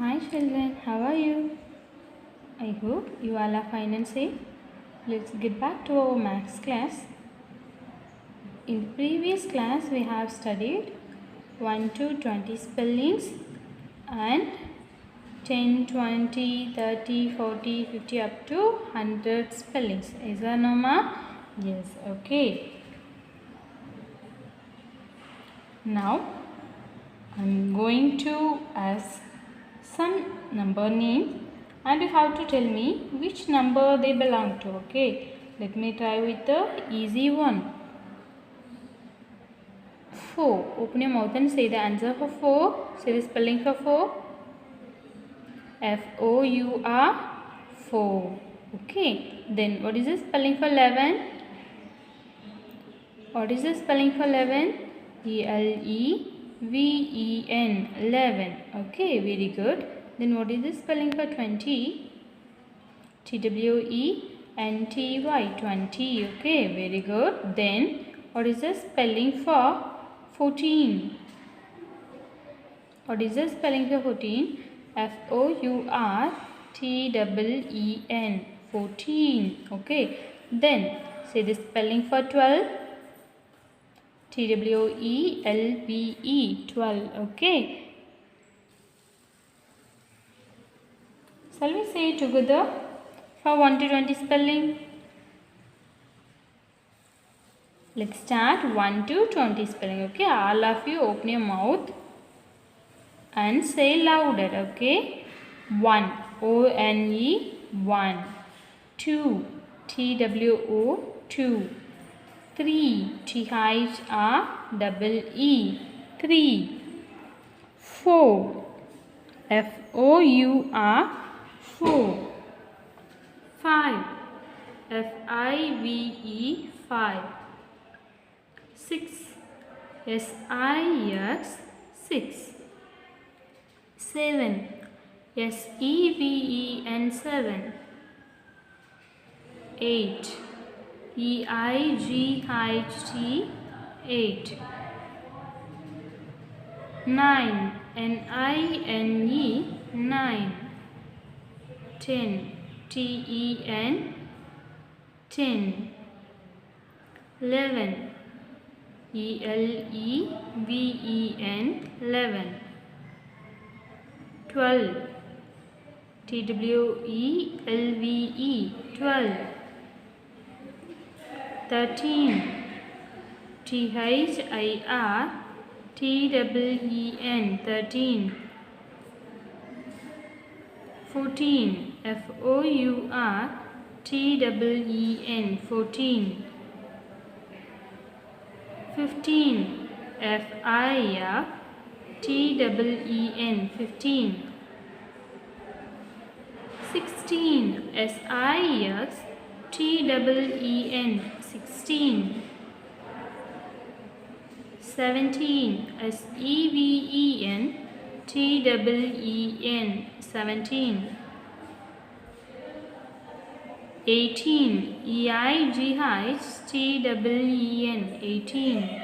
Hi children, how are you? I hope you all are fine and safe. Let's get back to our maths class. In the previous class we have studied 1 to 20 spellings and 10, 20, 30, 40, 50 up to 100 spellings. Is that no ma? Yes, okay. Now I am going to ask some number name and you have to tell me which number they belong to. Okay, let me try with the easy one. 4. Open your mouth and say the answer for 4. Say the spelling for 4. F-O-U-R 4. Okay, then what is the spelling for 11? What is the spelling for 11? E-L-E-V-E-N 11. Okay, very good. Then what is the spelling for 20? T-W-E-N-T-Y 20. Okay, very good. Then what is the spelling for 14? What is the spelling for 14? F-O-U-R-T-E-E-N 14. Okay. Then say the spelling for 12. T-W-E-L-V-E 12. Okay. Shall we say it together for 1 to 20 spelling? Let's start 1 to 20 spelling. Okay. All of you open your mouth and say louder. Okay. 1. O-N-E 1. 2. T-W-O 2. 3. T-H-R-E-E 3. 4. F-O-U-R 4. 5. F-I-V-E 5. 6. S-I-X 6. 7. S-E-V-E-N 7. 8. E-I-G-H-T 8. 9. N-I-N-E 9. 10. T-E-N 10. 11. E-L-E-V-E-N 11. 12. T-W-E-L-V-E 12. 13. T-H-I-R-T-E-E-N 13. 14. F-O-U-R-T-E-E-N 14. 15. F-I-F-T-E-E-N 15. 16. S-I-X-T-E-E-N 16. 17. S-E-V-E-N T-E-E-N 17. 18. E-I-G-H-T-E-E-N 18.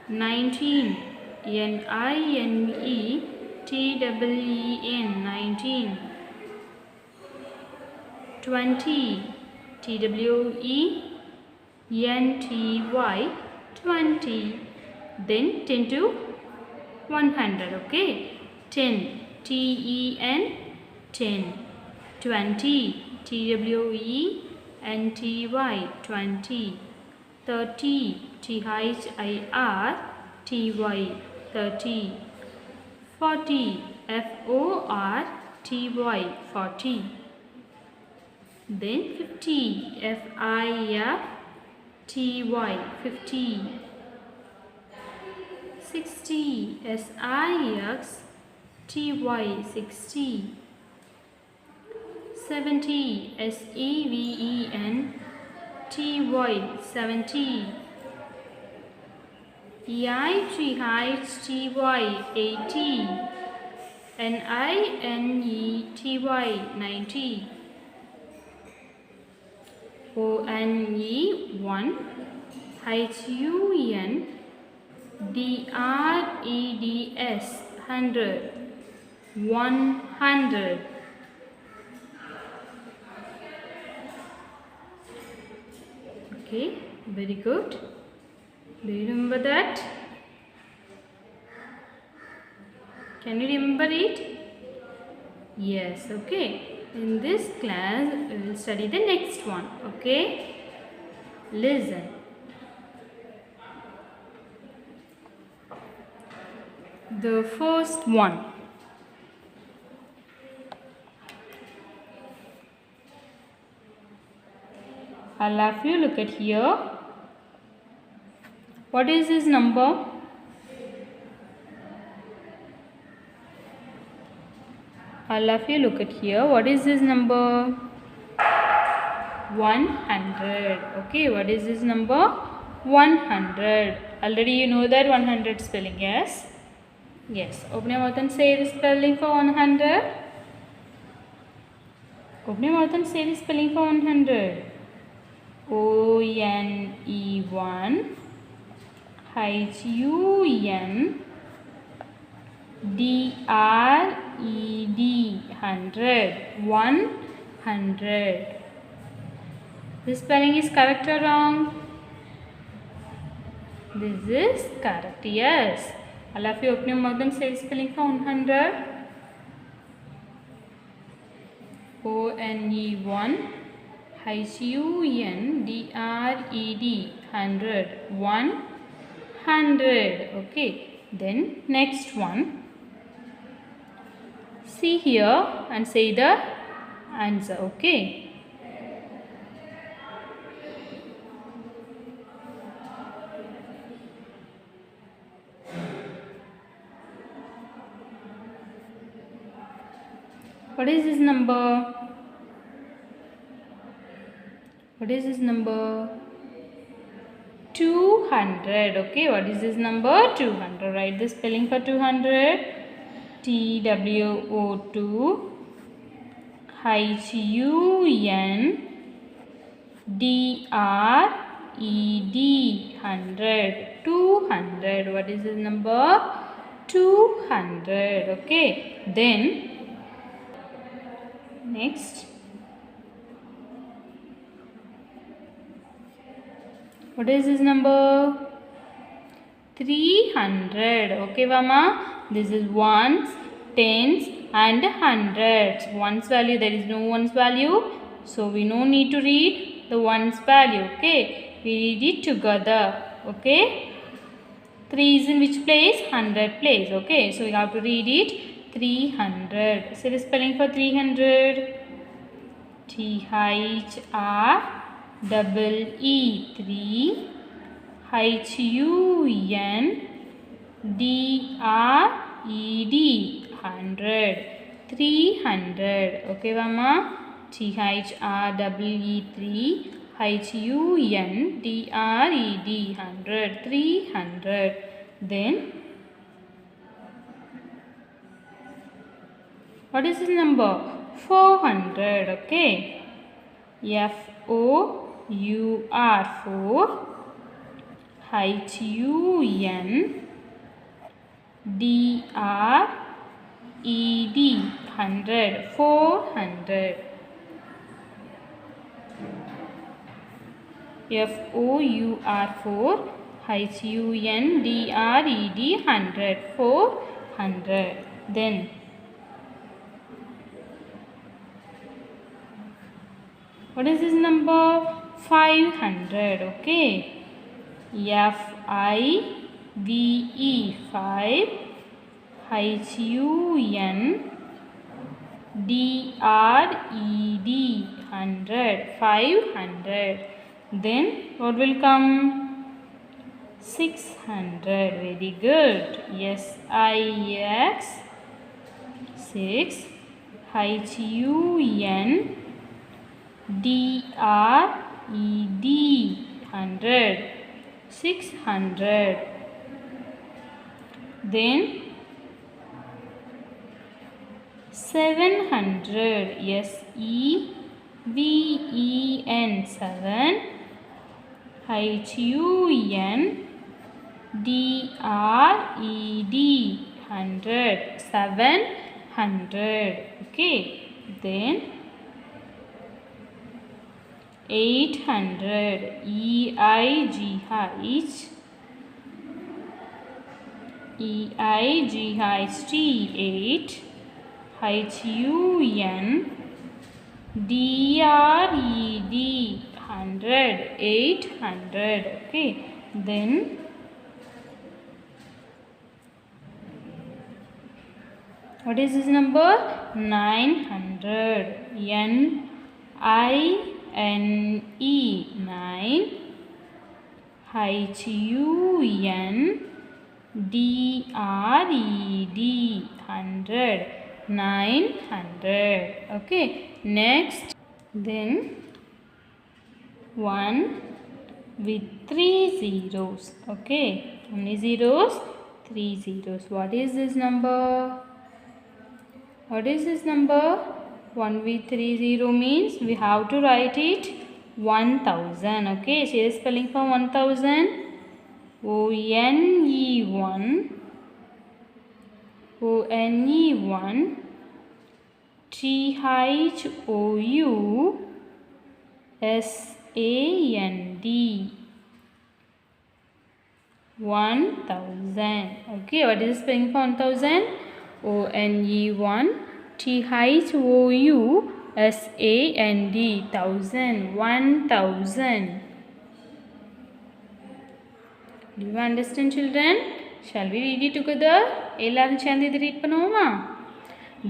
19. N-I-N-E-T-E-E-N 19. 20. T-W-E-N-T-Y 20. Then 10 to 100. Okay. 10. T-E-N 10. 20. T-W-E-N-T-Y 20. 30. T-H-I-R-T-Y 30. 40. F-O-R-T-Y 40. Then 50. F-I-F-T-Y 50. 60. S-I-X-T-Y 60. 70. S-E-V-E-N-T-Y 70. E-I-G-H-T-Y 80. N-I-N-E-T-Y 90. O-N-E 1. H-U-N-D-R-E-D-S 100. 100. Okay, very good. Do you remember that? Can you remember it? Yes, okay. In this class, we will study the next one. Okay? Listen. The first one. All of you look at here. What is this number? All of you look at here. What is this number? 100. Okay, what is this number? 100. Already you know that 100 spelling, yes? Yes. Open your mouth and say the spelling for 100. Open your mouth and say the spelling for 100. O-N-E-1 H-U-N D-R-E-D 100. 100. This spelling is correct or wrong? This is correct. Yes. All of you open your mouth and say the spelling for 100. O-N-E-1 H-U-N-D-R-E-D 100. 100. Okay. Then next one. See here and say the answer. Okay. What is this number? What is this number? 200. Okay, what is this number? 200. Write the spelling for 200. T-W-O-2 H-U-N-D-R-E-D 100. 200. What is this number? 200. Okay. Then next, what is this number? 300. Okay, Mama. This is ones, tens and hundreds. Ones value, there is no ones value. So, we no need to read the ones value. Okay. We read it together. Okay. 3 is in which place? 100 place. Okay. So, we have to read it 300. Say the spelling for 300. T-H-R-E-E 3 H-U-N-D-R-E-D 100. 300. Okay, Mama. T-H-R-E-E 3 H-U-N-D-R-E-D 100. 300. Then what is this number? 400. Okay. F-O-U-R 4 H-U-N-D-R-E-D 100. 400. F-O-U-R 4 H-U-N-D-R-E-D 100. 400. Then what is this number? 500. Okay. F-I-V-E 5 H-U-N-D-R-E-D 100. 500. Then what will come? 600. Very good. S-I-X 6 H-U-N-D-R-E-D 100. 600. Then 700. S-E-V-E-N 7 H-U-N-D-R-E-D 100. 700. 100. Okay, then 800. EIGHT 8. HUNDRED 100. 800. Okay, then what is this number? 900. NINE 9. HUNDRED 100. 900. Okay, next, then 1 with 3 zeros. Okay, how many zeros? 3 zeros. What is this number? What is this number? 1 with 3 0 means we have to write it 1000. Okay, say the spelling for 1000. ONE1 THOUSAND 1000. Okay, what is the spelling for 1000? ONE1 THOUSAND 1000. 1000. Do you understand, children? Shall we read it together? எல்லாரும் சேர்ந்து இது read பண்ணுவோமா?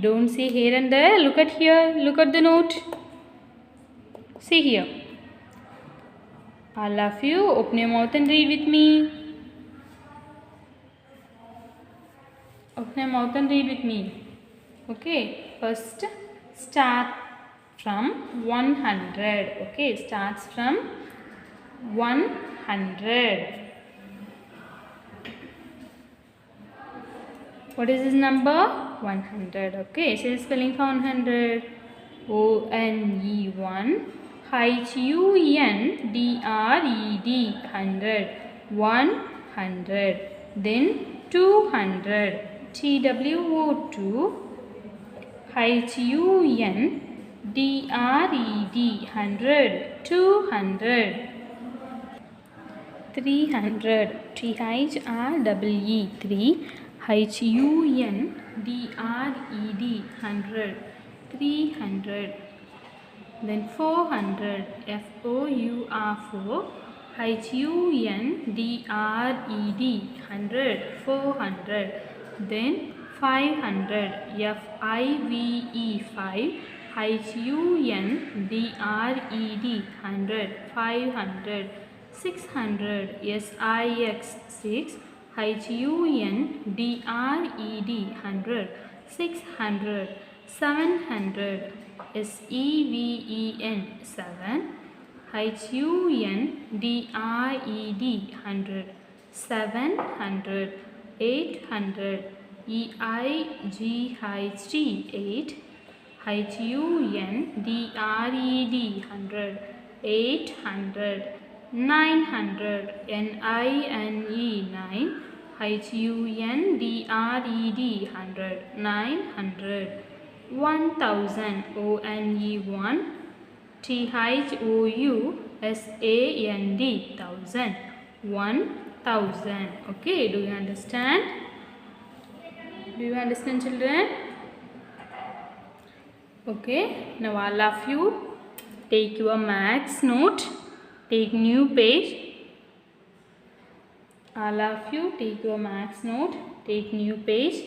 Don't see here and there. Look at here. Look at the note. See here. All of you open your mouth and read with me. Open your mouth and read with me. Okay. First, start from 100. Okay. Starts from 100. What is this number? 100. Okay, say the spelling for 100. ONE1 HUNDRED 100. 100. Then 200. TWO2 HUNDRED 100. 200. 300. THREE 3 HUNDRED 100. 300. Then 400. FOUR 4 HUNDRED 100. 400. Then 500. FIVE 5 HUNDRED 100. 500. 600. SIX 6 HUNDRED 100. 600. 700. SEVEN 7 HUNDRED 100. 700. 800. EIGHT 8 HUNDRED 100. 800. 900. NINE 9 HUNDRED 100. 900. 1000. ONE1 THOUSAND 1000. 1000. Okay, do you understand? Do you understand, children? Okay, now all of you take your maths note. Take new page. All of you take your maths note. Take new page.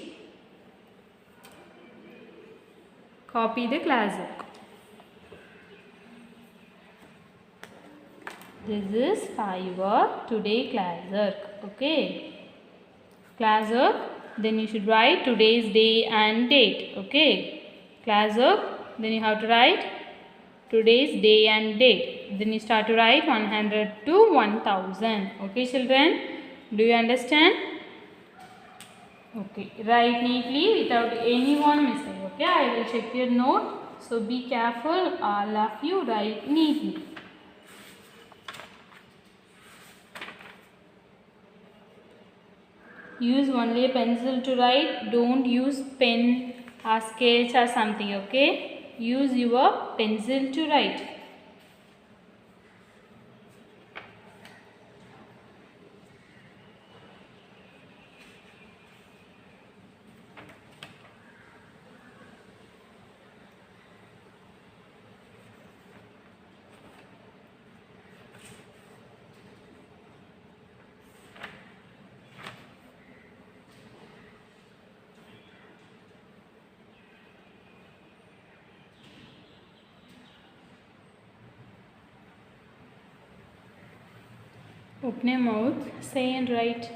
Copy the class work. This is for your today class work. Okay. Class work. Then you should write today's day and date. Okay. Class work. Then you have to write today's day and date. Then you start to write 100 to 1000. Okay, children? Do you understand? Okay. Write neatly without any one mistake. Okay. I will check your note. So be careful. All of you write neatly. Use only a pencil to write. Don't use pen a sketch or something. Okay, use your pencil to write. Open your mouth, say and write.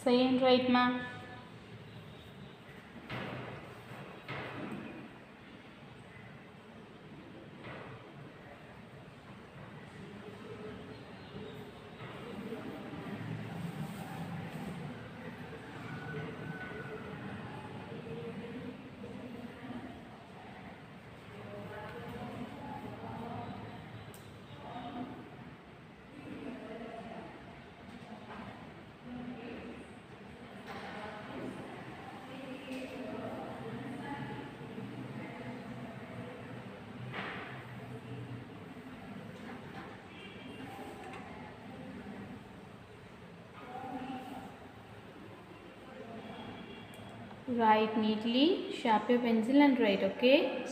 Say and write, ma. Write neatly, sharp your pencil and write, okay?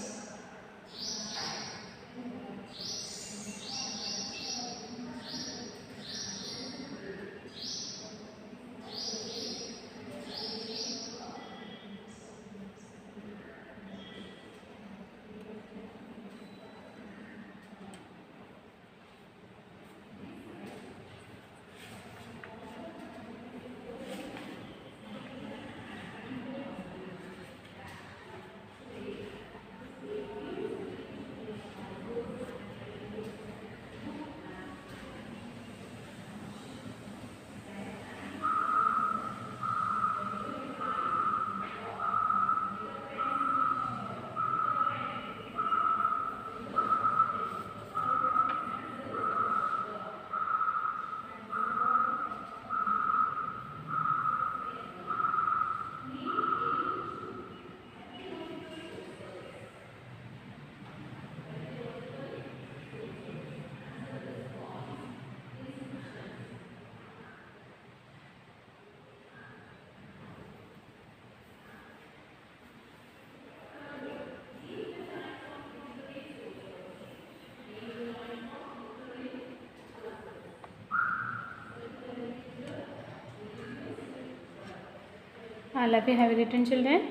I love you, have you written, children?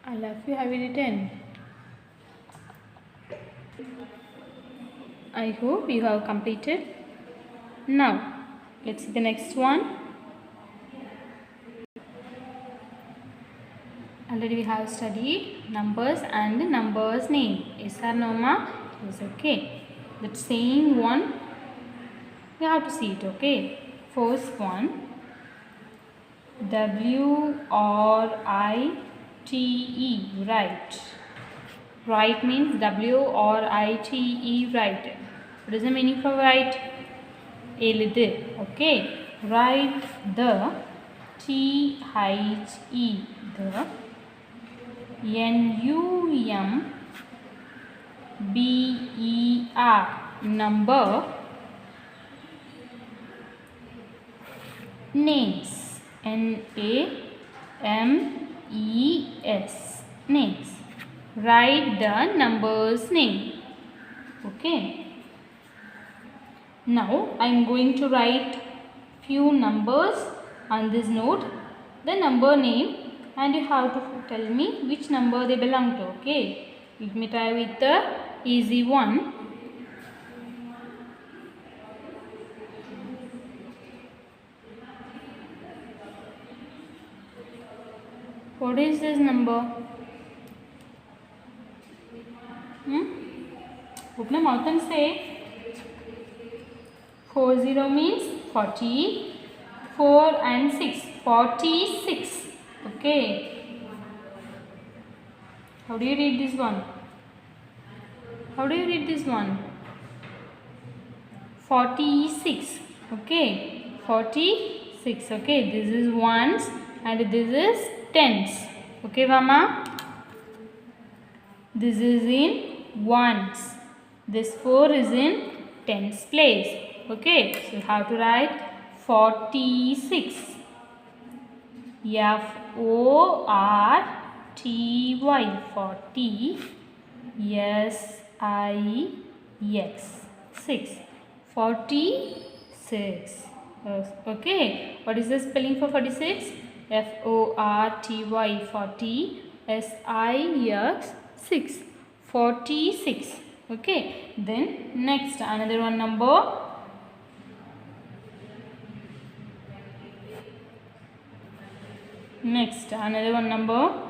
I love you, have you written? I hope you have completed. Now, let's see the next one. Already we have studied numbers and numbers name. Yes or no, ma? Yes, okay. That same one, we have to see it, okay? First one, W-R-I-T-E, right. Write means W-R-I-T-E, right. What is the meaning for write? Elide, okay. Write the T-H-E, the N-U-M-B-E-R, number. Names, N-A-M-E-S, names. Write the numbers name, okay. Now I am going to write few numbers on this note, the number name, and you have to tell me which number they belong to, okay. Let me try with the easy one. What is this number? Open your mouth and say. 40 means 40. 4 and 6. 46. Okay. How do you read this one? How do you read this one? 46. Okay. 46. 6. Okay, this is ones and this is tens. Okay, Mama. This is in ones. This 4 is in tens place. Okay, so you have to write 46. F-O-R-T-Y 40. S-I-X 6. 46. Okay, what is the spelling for 46? F-O-R-T-Y 40. S-I-X 6. 46. Okay, then next another one number. Next another one number.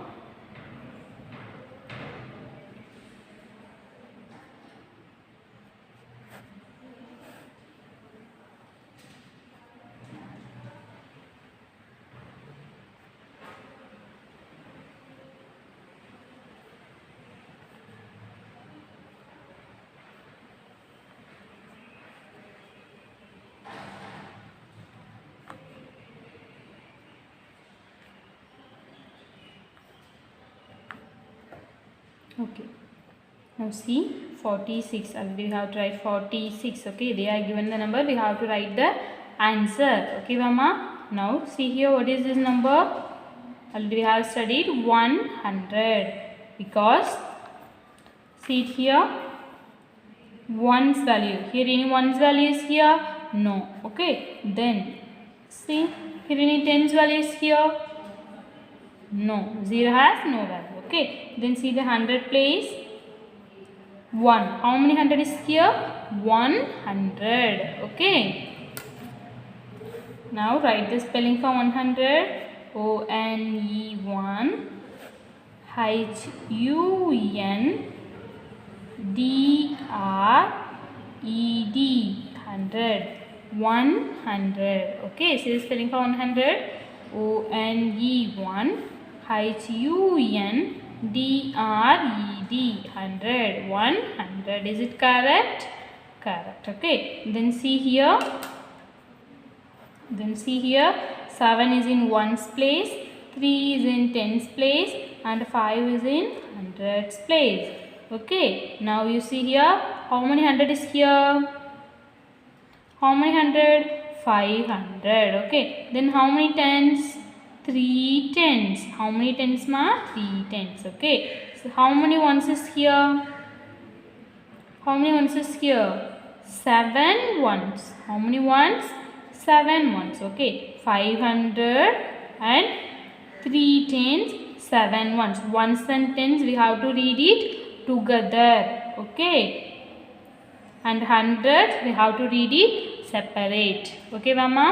Okay, now see 46. Already we have to write 46. Okay, they are given the number, we have to write the answer. Okay, Mama. Now see here, what is this number? Already we have studied 100, because see it here, one's value. Here any one's value is here? No. Okay, then see here any tens value is here? No. 0 has no value. Okay, then see the 100 place 1. How many 100 is here? 100. Okay, now write the spelling for 100. O-N-E-1 H-U-N-D-R-E-D 100. 100. Okay, see the spelling for 100. O-N-E-1 H-U-N-D-R-E-D 100. 100. Is it correct? Correct. Okay, then see here. 7 is in ones place, 3 is in tens place, and 5 is in hundreds place. Okay, now you see here, how many 100 is here? How many 100? 500. Okay, then how many tens? 3 tens. How many tens, ma? 3 tens. Okay, so how many ones is here? How many ones is here? 7 ones. How many ones? 7 ones. Okay, 500 and 3 tens, 7 ones. Ones and tens we have to read it together. Okay, and hundreds we have to read it separate. Okay, Mama.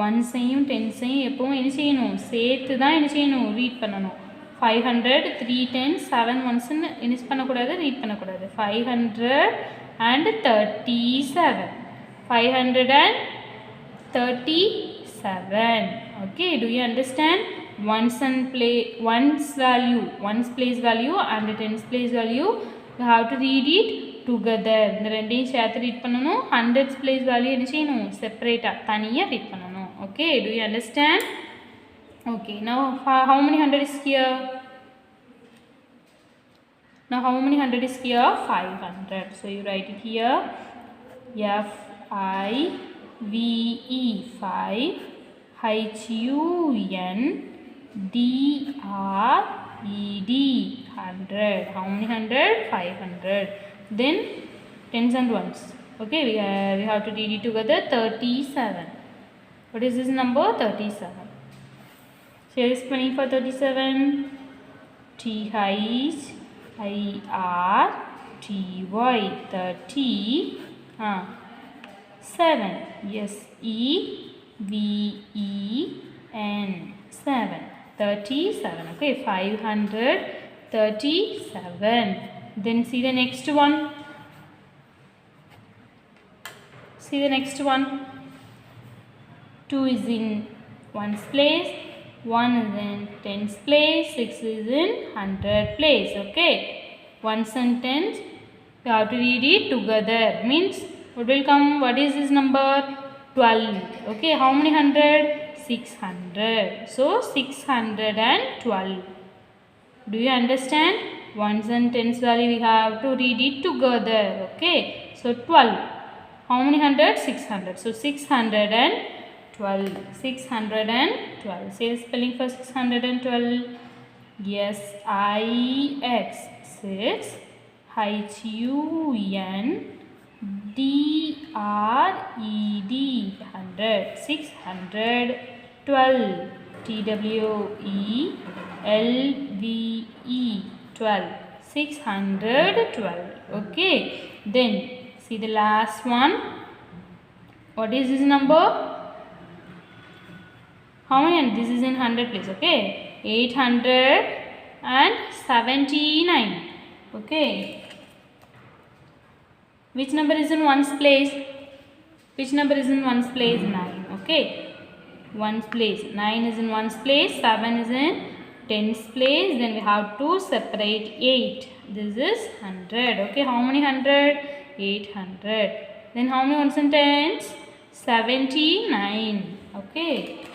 Ones and tens எப்பவும் என்ன செய்யணும்? சேர்த்து தான் என்ன செய்யணும்? Read பண்ணணும். 500, 3 tens, 7 ones என்ன பண்ணக்கூடாது? ரீட் பண்ணக்கூடாது. 537. 537. Okay, do you understand? Ones value, ones place value and tens place value, you have to read it together. இந்த ரெண்டையும் சேர்த்து ரீட் பண்ணணும். hundreds place value என்ன செய்யணும்? செப்பரேட்டா தனியா ரீட் பண்ணணும். Okay, do you understand? Okay, now how many 100 is here? Now how many 100 is here? 500. So you write it here. F-I-V-E 5 H-U-N-D-R-E-D 100. How many 100? 500. Then tens and ones. Okay, we have to read it together. 37. What is this number? 37. Share the spelling for 37. T-H-I-R-T-Y 37. S-E-V-E-N 7. 37. Okay, 537. Then see the next one. See the next one. 2 is in ones place, 1 is in tens place, 6 is in 100 place. Okay, ones and tens you have to read it together. Means what will come? What is this number? 12. Okay, how many 100? 600. So 612. Do you understand? Ones and tens value we have to read it together. Okay. So 12. How many hundred? 600. So 612. 612. Say the spelling for 612. S-I-X. 6. H-U-N-D-R-E-D. 100. 612. T-W-E-L-V-E. 12. 612. Okay. Then see the last one. What is this number? How many? This is in 100 place. Okay. 879. Okay. Which number is in ones place? Which number is in ones place? 9. Okay. Ones place. 9 is in ones place. 7 is in tens place. Then we have to separate 8. This is 100. Okay. How many 100? 800. Then how many ones and tens? 79. Okay.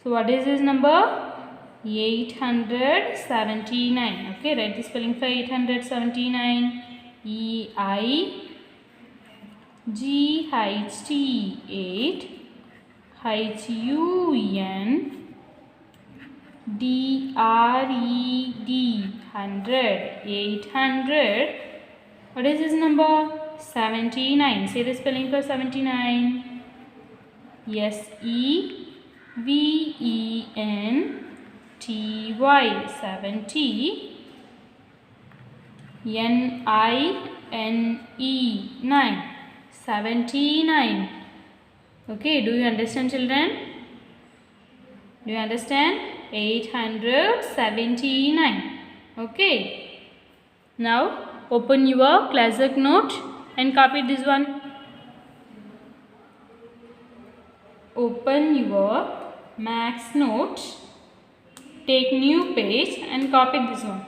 So what is this number? 879. Okay, write the spelling for 879. E-I-G-H-T 8 H-U-N-D-R-E-D 100. 800. What is this number? 79. Say the spelling for 79. S-E-V-E-N-T-Y 70. N-I-N-E 9. 79. Okay, do you understand, children? Do you understand? 879. Okay. Now open your classwork note and copy this one. Open your max note, take new page and copy this one.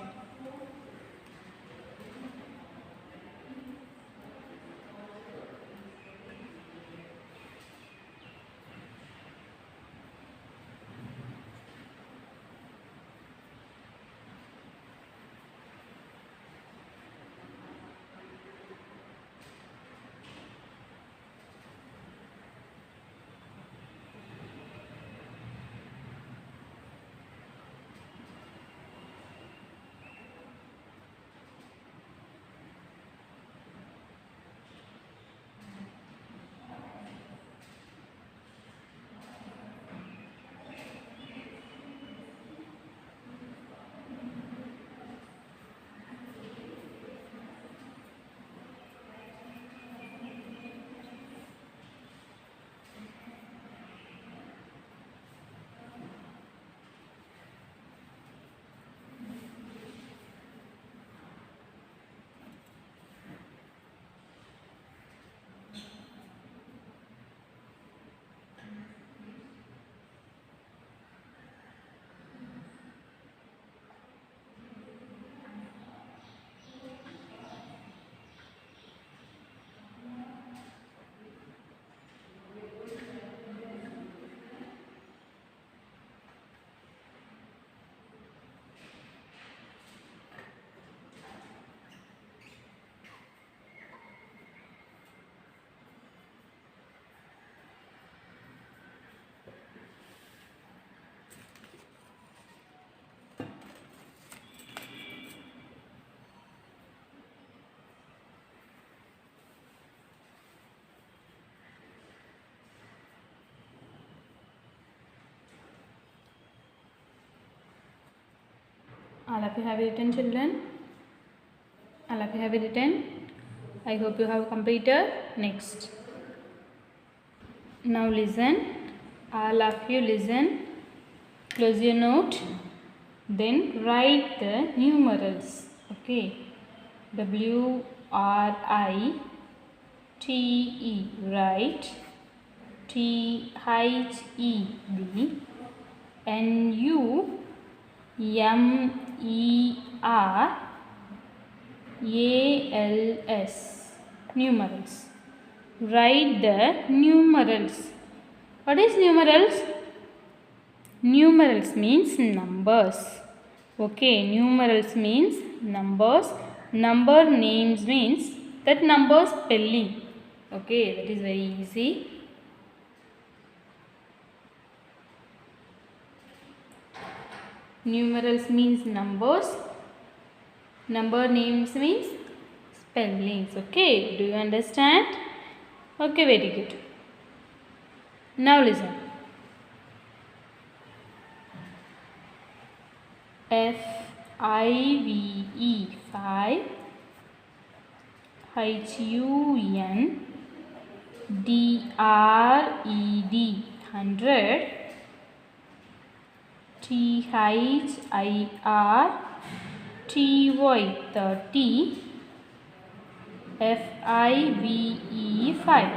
All of you have written, children? All of you have written? I hope you have completed. Next. Now listen. All of you listen. Close your note. Then write the numerals. Okay. W-R-I-T-E. Write. T-H-E-D. N-U-M-E-R-A-L-S. Numerals. Write the numerals. What is numerals? Numerals means numbers. Okay, numerals means numbers. Number names means that number spelling. Okay, that is very easy. Numerals means numbers. Number names means spellings. Okay, do you understand? Okay, very good. Now listen. FIVE 5, HUN DRED 100, THIR TY 30, FIVE 5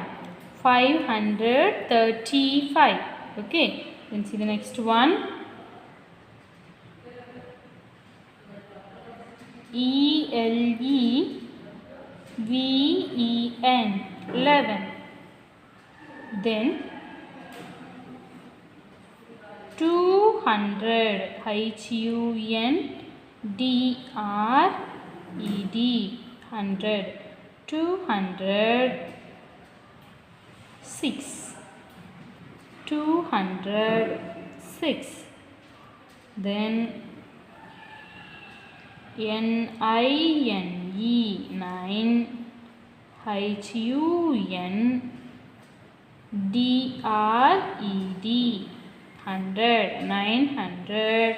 535. Okay, then see the next one. ELEVEN 11. Then 200 HUNDRED 100 206 206. Then NINE 9 HUNDRED 100 900.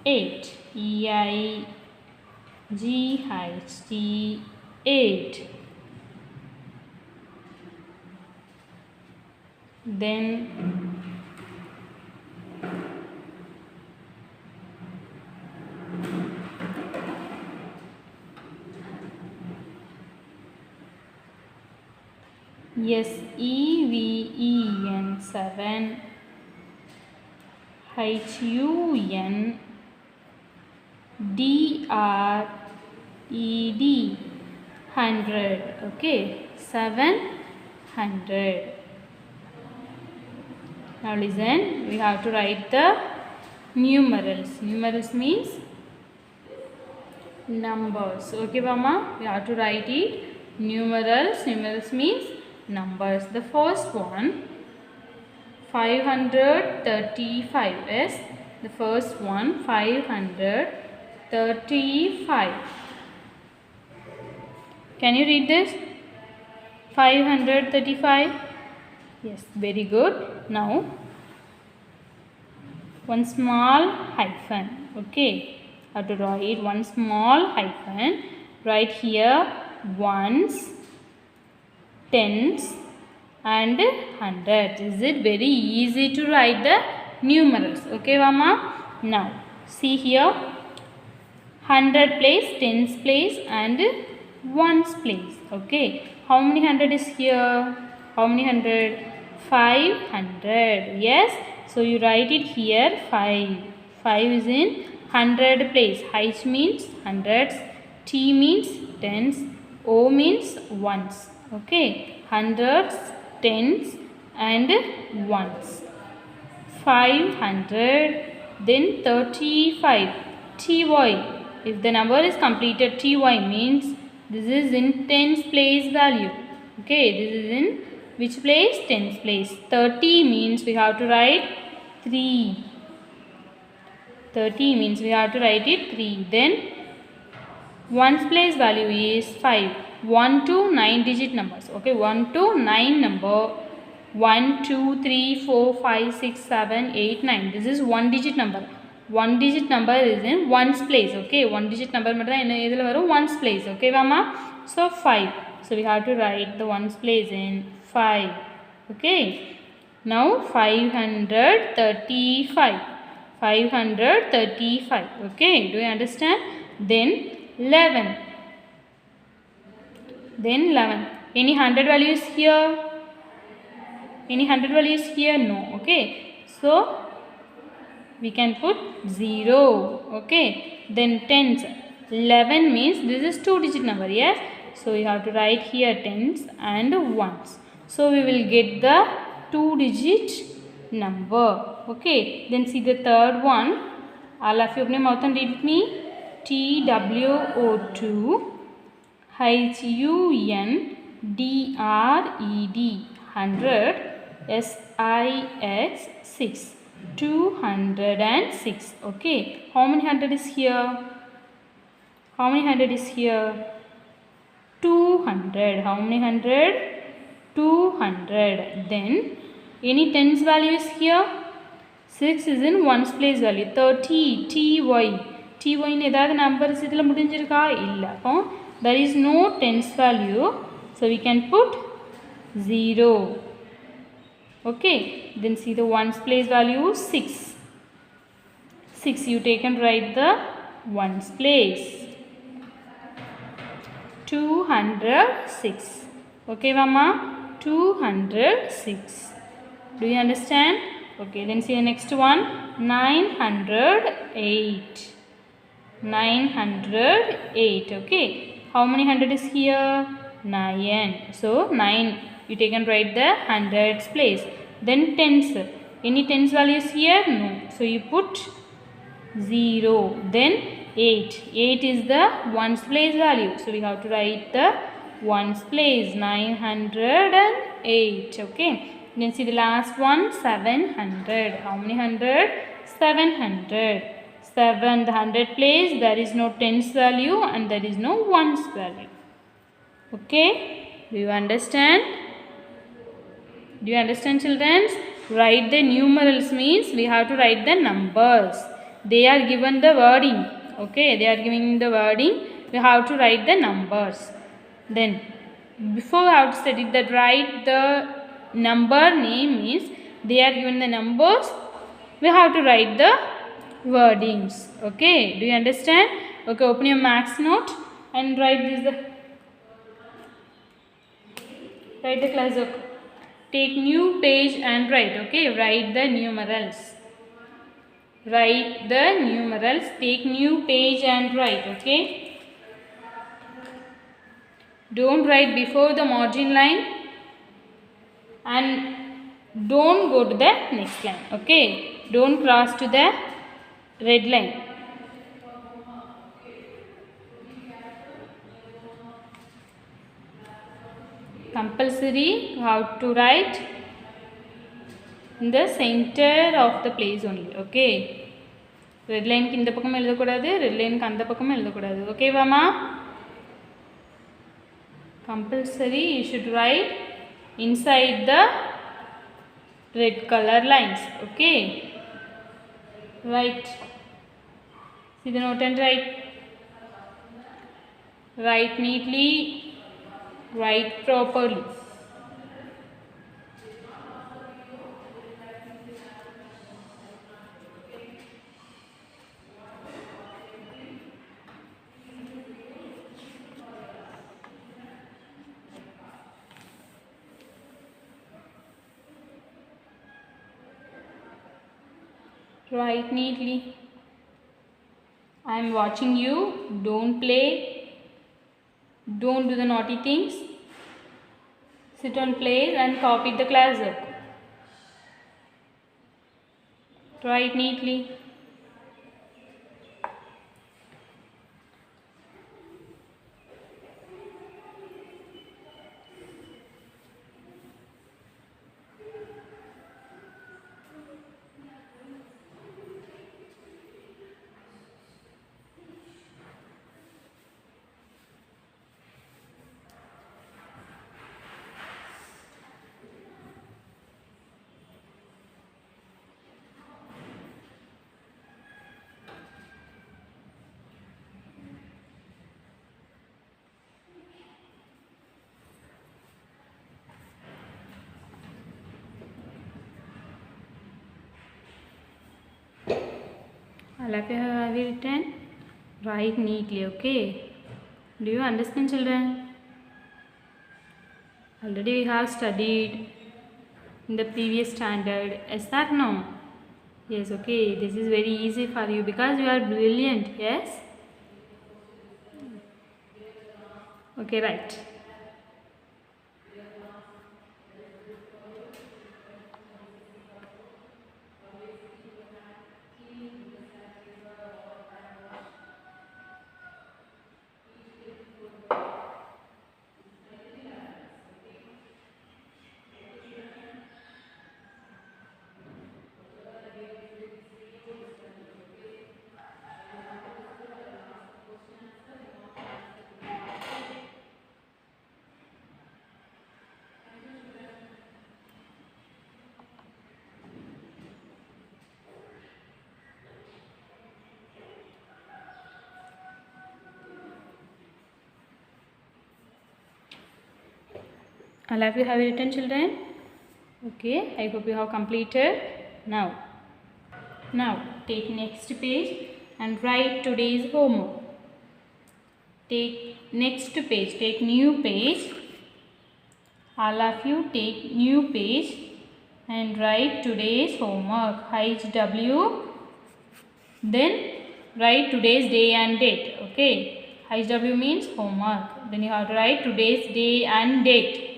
8 EIGHT 8. Then SEVEN 7 HUNDRED 100. Okay, 700. Now listen, we have to write the numerals. Numerals means numbers. Okay, Mama, we have to write it. Numerals. Numerals means numbers. The first one, 535 is the first one. 535. Can you read this? 535. Yes, very good. Now one small hyphen. Okay, I have to write one small hyphen. Write here ones, tens and hundreds. Is it very easy to write the numerals? Okay, Mama. Now see here, 100 place, tens place and ones place. Okay, how many hundred is here? How many hundred? 500. Yes, so you write it here 5. 5 is in 100 place. H means hundreds, T means tens, O means ones. Okay, hundreds, tens and ones. 500. Then 35. TY. If the number is completed, TY means this is in tens place value. Okay, this is in which place? Tens place. 30 means we have to write 3. 30 means we have to write it 3. Then ones place value is 5. 1 to 9 digit numbers. Okay, 1 to 9 number. 1, 2, 3, 4, 5, 6, 7, 8, 9. This is one digit number. One digit number is in ones place. Okay, one digit number in ones place. Okay, Mama. So 5. So we have to write the ones place in 5. Okay. Now 535. 535. Okay. Do you understand? Then 11. Then 11. Any 100 values here? Any 100 values here? No. Okay. So we can put 0. Okay. Then tens. 11 means this is 2 digit number. Yes. So you have to write here tens and ones. So we will get the 2-digit number. Okay. Then see the third one. All of you open your mouth and read with me. TWO2 HUNDRED 100 SIX 6 206. Okay. How many hundred is here? How many hundred is here? 200. How many hundred? 200. Then any tens value is here? 6 is in ones place value. 30 TY. TY in edavadhu numbers idhula mudinjirukka illa. Appo there is no tens value, so we can put 0. Okay, then see the ones place value 6. 6 you take and write the ones place. 206. Okay mama, 206. Do you understand? Okay, then see the next one. 908. 908. Okay, how many hundred is here? 9. So 9 you take and write the hundreds place. Then tens. Any tens values here? No. So you put 0. Then 8. 8 is the ones place value. So we have to write the ones place. 908. Okay. Then see the last one. 700. How many hundred? 700. 7. The hundred place. There is no tens value and there is no ones value. Okay. Do you understand? Do you understand, children? Write the numerals means we have to write the numbers. They are given the wording. Okay, they are giving the wording. We have to write the numbers. Then before we have to study that, write the number name means they are given the numbers. We have to write the wordings. Okay, do you understand? Okay, open your max note and write this. Write the class work. Take new page and write. Okay, write the numerals. Write the numerals. Take new page and write. Okay. Don't write before the margin line and don't go to the next line. Okay. Don't cross to the red line. Compulsory you have to write in the center of the place only. Okay. Red line ki inda pakkam eludakudadu, red line ki andha pakkam eludakudadu. Okay vama? Compulsory you should write inside the red color lines. Okay. Write. See the note and write. Write neatly. Write properly. Write neatly. I am watching you. Don't play. Don't do the naughty things. Sit on place and copy the class work. Write neatly. All of you have written. Write neatly. Okay. Do you understand, children? Already we have studied in the previous standard. Is that no? Yes. Okay. This is very easy for you because you are brilliant. Yes. Okay. Right. All of you have written, children? Okay, I hope you have completed. Now take next page and write today's homework. Take next page, take new page. All of you take new page and write today's homework. HW. Then write today's day and date. Okay. HW means homework. Then you have to write today's day and date.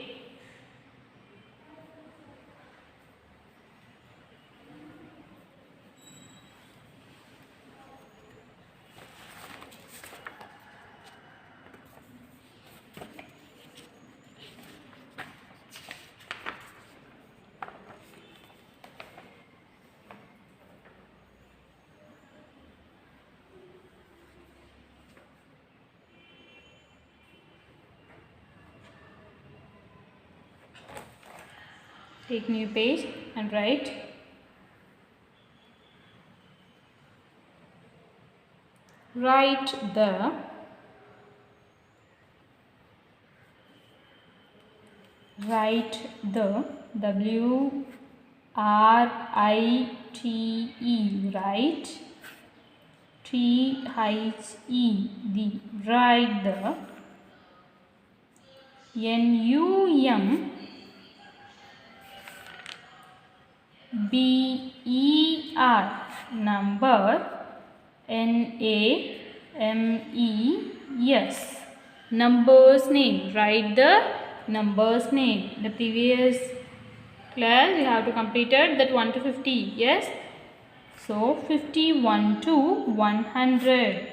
Take new page and write the W R I T E, write T H E D, write the N U M B E R, number N A M E S, numbers name, write the numbers name. The previous class we have to complete that 1 to 50, yes. So 51 to 100,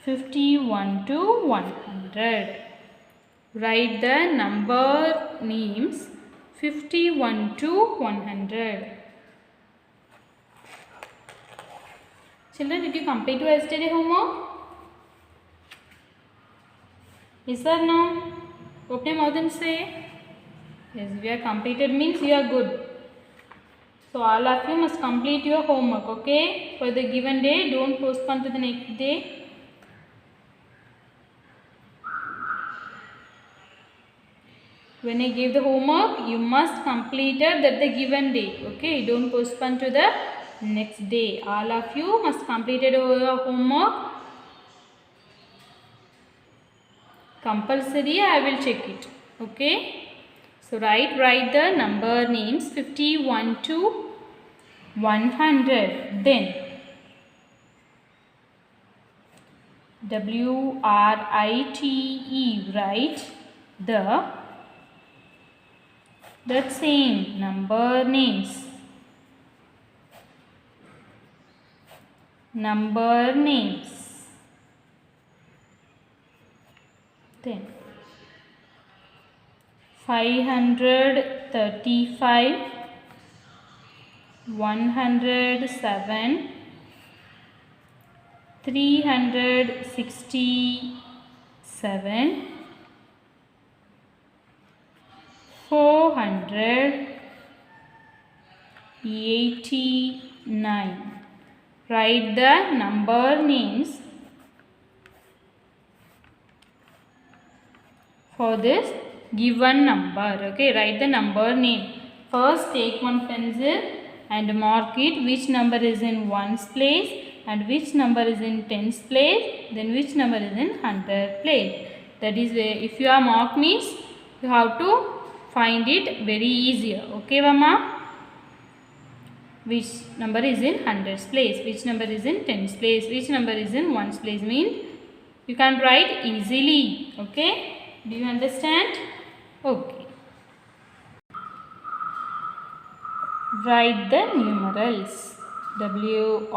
51 to 100. Write the number names 51 to 100. Children, did you complete your yesterday homework? Yes or no? Open your mouth and say. Yes, we are completed means you are good. So all of you must complete your homework, okay? For the given day, don't postpone to the next day. When I give the homework, you must complete it at the given day, okay? Don't postpone to the next day. All of you must complete your homework. Compulsory, I will check it, okay? So write the number names 51 to 100. Then WRITE, write the same number names. Then 535, 107, 367, 489. Write the number names for this given number. Okay, write the number name. First take one pencil and mark it which number is in ones place and which number is in tens place, then which number is in hundred place. That is, if you are mark means you have to find it very easier. Okay, Mama? Which number is in hundreds place, which number is in tens place, which number is in ones place, means you can write easily. Okay, do you understand? Okay. Write the numerals. WRITE,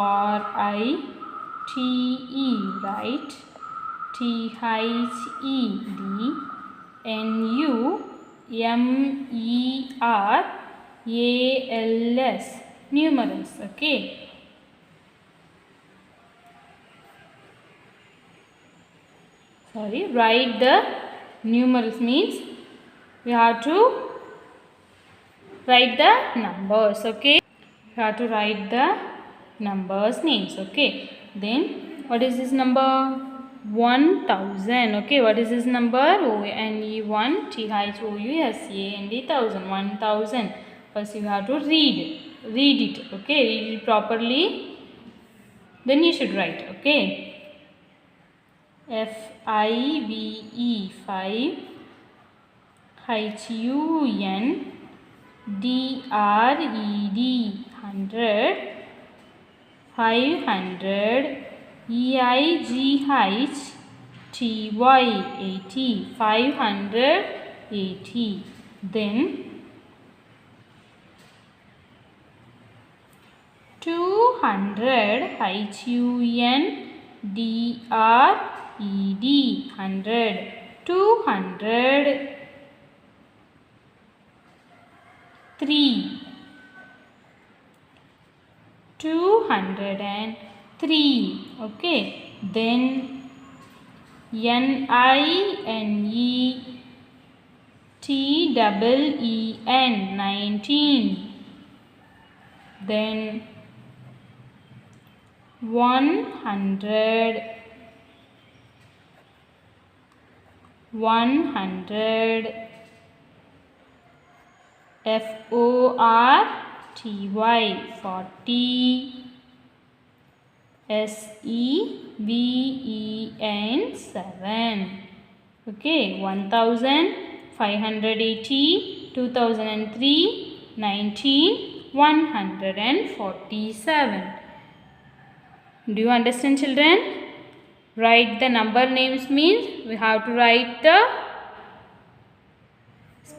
write THEDNUMERALS, numerals. Okay. Sorry, write the numerals means we have to write the numbers. Okay, you have to write the numbers names. Okay, then what is this number? 1000. Okay, what is this number? ONE1 THOUSAND 1000. First you have to read it. Okay, read it properly. Then you should write. Okay. FIVE 5 HUNDRED 100 500 EIGHTY 80 580. Then 200 HUNDRED 100 200 3 203. Okay, then NINETEEN 19. Then 100 FORTY 40 SEVEN 7. Okay, 1580 2003 19 147. Do you understand, children? Write the number names means we have to write the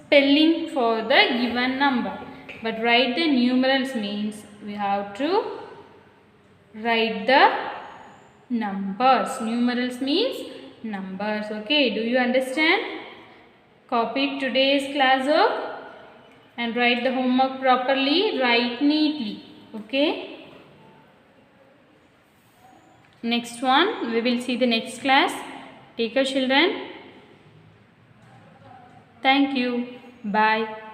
spelling for the given number. But write the numerals means we have to write the numbers. Numerals means numbers. Okay, do you understand? Copy today's class work and write the homework properly. Write neatly. Okay. Next one, we will see the next class. Take care, children. Thank you. Bye.